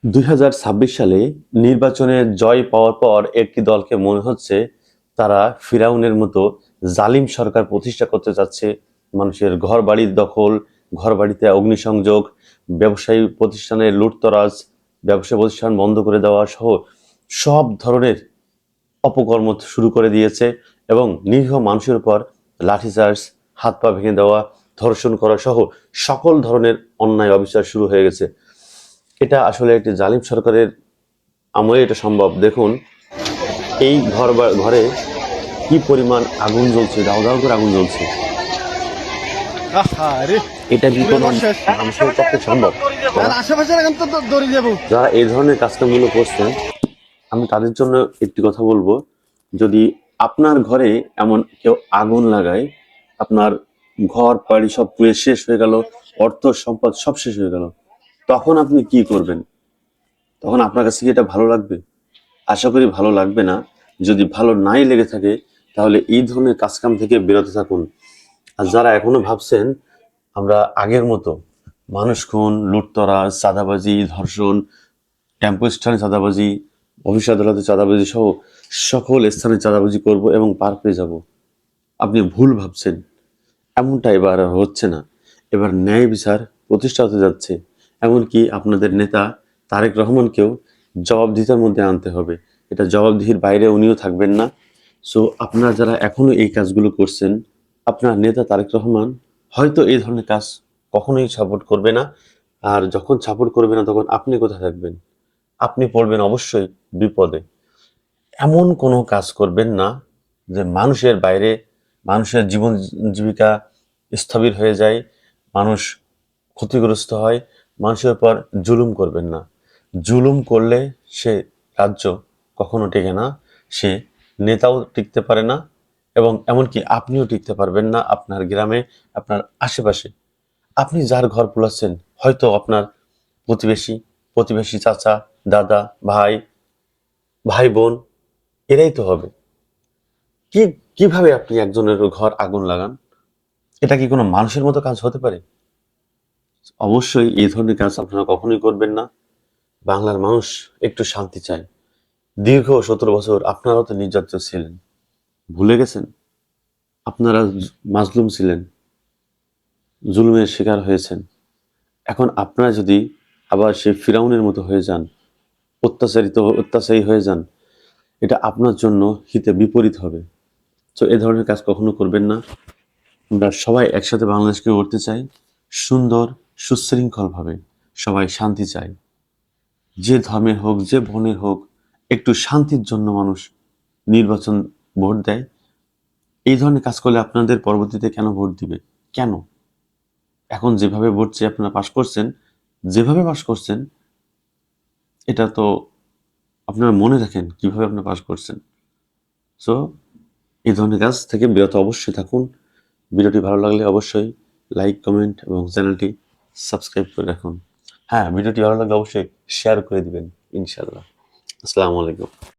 2026 সালে নির্বাচনে জয় পাওয়ার পর একটি দলকে মনে হচ্ছে তারা ফিরাউনের মতো জালিম সরকার প্রতিষ্ঠা করতে যাচ্ছে। মানুষের ঘরবাড়ির দখল, ঘরবাড়িতে অগ্নিসংযোগ, ব্যবসায়ী প্রতিষ্ঠানের লুটতরাজ, ব্যবসা প্রতিষ্ঠান বন্ধ করে দেওয়া সহ সব ধরনের অপকর্ম শুরু করে দিয়েছে এবং নিরীহ মানুষের উপর লাঠিচার্জ, হাত পা ভেঙে দেওয়া, ধর্ষণ করা সহ সকল ধরনের অন্যায় অবিচার শুরু হয়ে গেছে। এটা আসলে একটি জালিম সরকারের আমলে এটা সম্ভব। দেখুন, এই ঘরে কি পরিমাণ আগুন জ্বলছে, দাউ দাউ করে আগুন জ্বলছে। আহারে এটা কি পুড়ে কোনো তো শেষ। মানুষের পক্ষে সম্ভব? আর আশেপাশের এখন তো দৌড়ে যাবো। যারা এই ধরনের কাজকর্মগুলো করছেন, আমি তাদের জন্য একটি কথা বলবো, যদি আপনার ঘরে এমন কেউ আগুন লাগায়, আপনার ঘর বাড়ি সব পুড়ে শেষ হয়ে গেল, অর্থ সম্পদ সব শেষ হয়ে গেল, তখন আপনি কি করবেন? তখন আপনার কাছে কি এটা ভালো লাগবে? আশা করি ভালো লাগবে না। যদি ভালো নাই লেগে থাকে তাহলে এই ধরনের কাজকাম থেকে বিরত থাকুন। আর যারা এখনো ভাবছেন আমরা আগের মতো মানুষ খুন, লুটতরাজ, চাঁদাবাজি, ধর্ষণ, টেম্পো স্ট্যান্ডে চাঁদাবাজি, অফিস আদালতে চাঁদাবাজি সহ সকল স্থানে চাঁদাবাজি করব এবং পার পেয়ে যাব, আপনি ভুল ভাবছেন। এমনটা এবার আর হচ্ছে না। এবার ন্যায় বিচার প্রতিষ্ঠা হতে যাচ্ছে। এমনকি আপনাদের নেতা তারেক রহমানকেও জবাবদিহিতার মধ্যে আনতে হবে। এটা জবাবদিহির বাইরে উনিও থাকবেন না। সো আপনারা যারা এখনো এই কাজগুলো করছেন, আপনার নেতা তারেক রহমান হয়তো এই ধরনের কাজ কখনোই সাপোর্ট করবে না। আর যখন সাপোর্ট করবে না তখন আপনি কোথায় থাকবেন? আপনি পড়বেন অবশ্যই বিপদে। এমন কোনো কাজ করবেন না যে মানুষের বাইরে, মানুষের জীবন জীবিকা স্থবির হয়ে যায়, মানুষ ক্ষতিগ্রস্ত হয়। মানুষের উপর জুলুম করবেন না। জুলুম করলে সে রাজ্য কখনো টেকে না, সে নেতাও টিকতে পারে না এবং এমনকি আপনিও টিকতে পারবেন না আপনার গ্রামে, আপনার আশেপাশে। আপনি যার ঘর পোড়াচ্ছেন হয়তো আপনার প্রতিবেশী, প্রতিবেশী চাচা, দাদা, ভাই, ভাই বোন, এরাই তো হবে। কি কিভাবে আপনি একজনের ঘর আগুন লাগান? এটা কি কোনো মানুষের মতো কাজ হতে পারে? অবশ্যই এই ধরনের কাজ আপনারা কখনোই করবেন না। বাংলার মানুষ একটু শান্তি চায়। দীর্ঘ 17 বছর আপনারাও তো নির্যাতিত ছিলেন, ভুলে গেছেন? আপনারা মাজলুম ছিলেন, জুলুমের শিকার হয়েছেন। এখন আপনারা যদি আবার সেই ফিরাউনের মতো হয়ে যান, অত্যাচারী হয়ে যান, এটা আপনার জন্য হিতে বিপরীত হবে। তো এ ধরনের কাজ কখনো করবেন না। আমরা সবাই একসাথে বাংলাদেশকে গড়তে চাই, সুন্দর সুশৃঙ্খলভাবে। সবাই শান্তি চাই। যে ধর্মের হোক, যে বর্ণের হোক, একটু শান্তির জন্য মানুষ নির্বাচন ভোট দেয়। এই ধরনের কাজ করলে আপনাদের পরবর্তীতে কেন ভোট দিবে? কেন? এখন যেভাবে ভোট চেয়ে আপনারা পাশ করছেন, যেভাবে পাশ করছেন, এটা তো আপনারা মনে রাখেন কিভাবে আপনারা পাশ করছেন। সো এই ধরনের কাজ থেকে বিরত অবশ্যই থাকুন। ভিডিওটি ভালো লাগলে অবশ্যই লাইক, কমেন্ট এবং চ্যানেলটি সাবস্ক্রাইব করে রাখুন। হ্যাঁ, ভিডিওটি ভালো লাগলে অবশ্যই শেয়ার করে দিবেন ইনশাআল্লাহ। আসসালামু আলাইকুম।